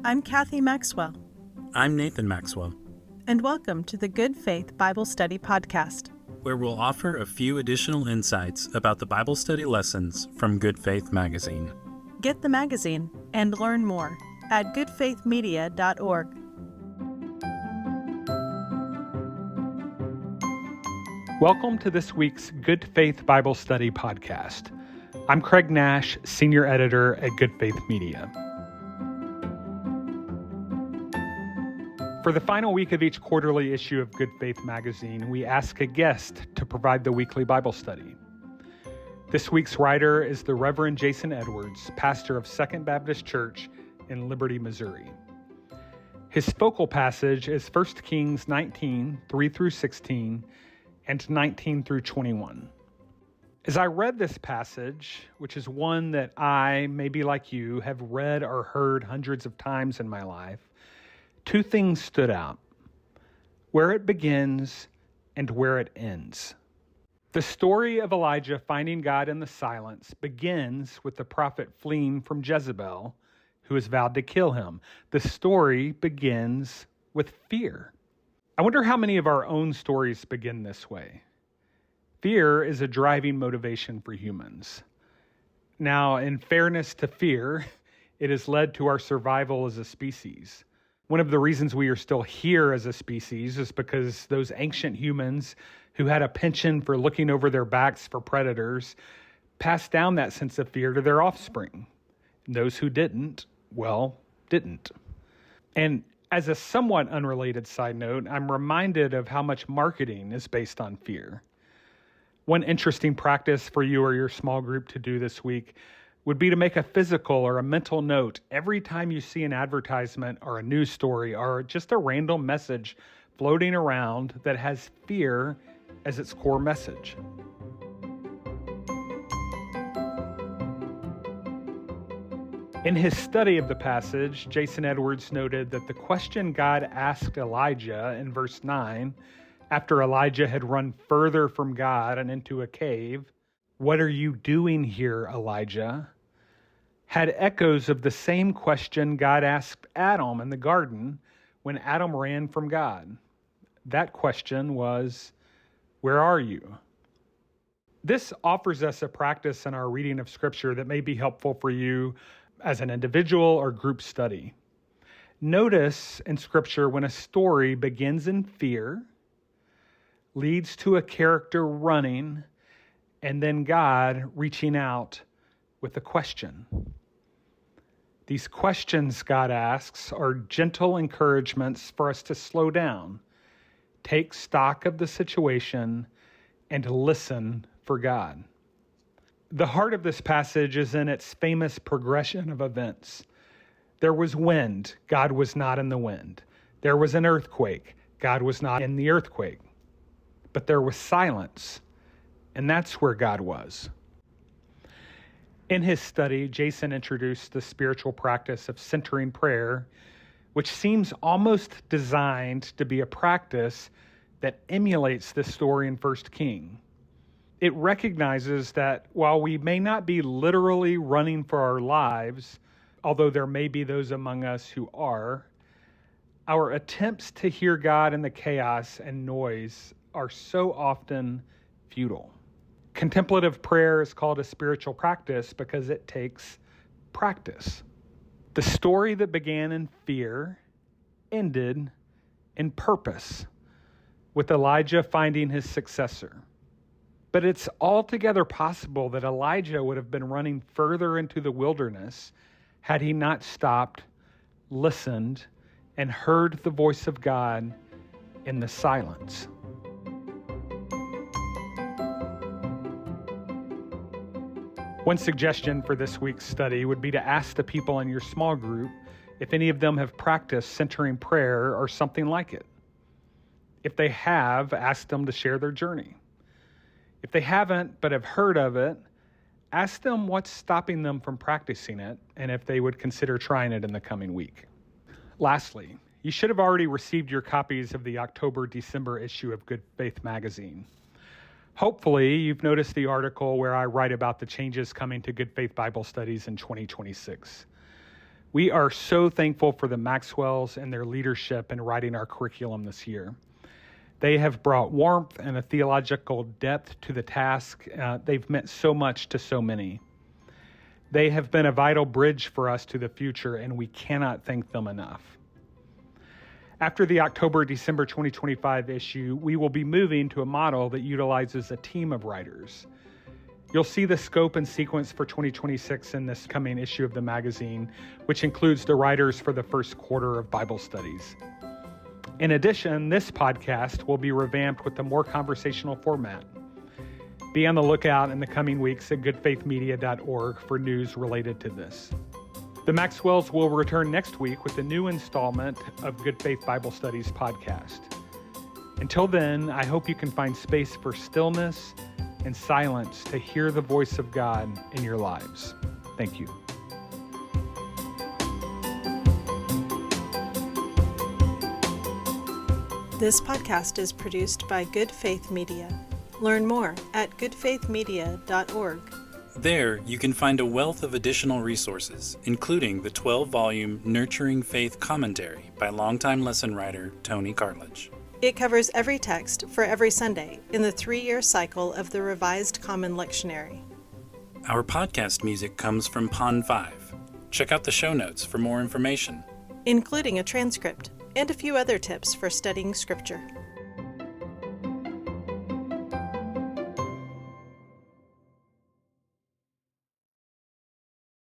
I'm Kathy Maxwell. I'm Nathan Maxwell, And welcome to the Good Faith Bible Study Podcast, where we'll offer a few additional insights about the Bible study lessons from Good Faith Magazine. Get the magazine and learn more at goodfaithmedia.org. Welcome to this week's Good Faith Bible Study Podcast. I'm Craig Nash, Senior Editor at Good Faith Media. For the final week of each quarterly issue of Good Faith Magazine, we ask a guest to provide the weekly Bible study. This week's writer is the Reverend Jason Edwards, pastor of Second Baptist Church in Liberty, Missouri. His focal passage is 1 Kings 19, 3 through 16, and 19 through 21. As I read this passage, which is one that I, maybe like you, have read or heard hundreds of times in my life, two things stood out: where it begins and where it ends. The story of Elijah finding God in the silence begins with the prophet fleeing from Jezebel, who has vowed to kill him. The story begins with fear. I wonder how many of our own stories begin this way. Fear is a driving motivation for humans. Now, in fairness to fear, it has led to our survival as a species. One of the reasons we are still here as a species is because those ancient humans who had a penchant for looking over their backs for predators passed down that sense of fear to their offspring. And those who didn't, well, didn't. And as a somewhat unrelated side note, I'm reminded of how much marketing is based on fear. One interesting practice for you or your small group to do this week would be to make a physical or a mental note every time you see an advertisement or a news story or just a random message floating around that has fear as its core message. In his study of the passage, Jason Edwards noted that the question God asked Elijah in verse 9, after Elijah had run further from God and into a cave, "What are you doing here, Elijah?" had echoes of the same question God asked Adam in the garden when Adam ran from God. That question was, "Where are you?" This offers us a practice in our reading of Scripture that may be helpful for you as an individual or group study. Notice in Scripture when a story begins in fear, leads to a character running, and then God reaching out with a question. These questions God asks are gentle encouragements for us to slow down, take stock of the situation, and listen for God. The heart of this passage is in its famous progression of events. There was wind, God was not in the wind. There was an earthquake, God was not in the earthquake. But there was silence, and that's where God was. In his study, Jason introduced the spiritual practice of centering prayer, which seems almost designed to be a practice that emulates this story in 1 King. It recognizes that while we may not be literally running for our lives, although there may be those among us who are, our attempts to hear God in the chaos and noise are so often futile. Contemplative prayer is called a spiritual practice because it takes practice. The story that began in fear ended in purpose, with Elijah finding his successor. But it's altogether possible that Elijah would have been running further into the wilderness had he not stopped, listened, and heard the voice of God in the silence. One suggestion for this week's study would be to ask the people in your small group if any of them have practiced centering prayer or something like it. If they have, ask them to share their journey. If they haven't but have heard of it, ask them what's stopping them from practicing it and if they would consider trying it in the coming week. Lastly, you should have already received your copies of the October-December issue of Good Faith Magazine. Hopefully, you've noticed the article where I write about the changes coming to Good Faith Bible Studies in 2026. We are so thankful for the Maxwells and their leadership in writing our curriculum this year. They have brought warmth and a theological depth to the task. They've meant so much to so many. They have been a vital bridge for us to the future, and we cannot thank them enough. After the October-December 2025 issue, we will be moving to a model that utilizes a team of writers. You'll see the scope and sequence for 2026 in this coming issue of the magazine, which includes the writers for the first quarter of Bible studies. In addition, this podcast will be revamped with a more conversational format. Be on the lookout in the coming weeks at goodfaithmedia.org for news related to this. The Maxwells will return next week with a new installment of Good Faith Bible Studies podcast. Until then, I hope you can find space for stillness and silence to hear the voice of God in your lives. Thank you. This podcast is produced by Good Faith Media. Learn more at goodfaithmedia.org. There, you can find a wealth of additional resources, including the 12-volume Nurturing Faith commentary by longtime lesson writer Tony Cartledge. It covers every text for every Sunday in the 3-year cycle of the Revised Common Lectionary. Our podcast music comes from Pond 5. Check out the show notes for more information, including a transcript and a few other tips for studying Scripture.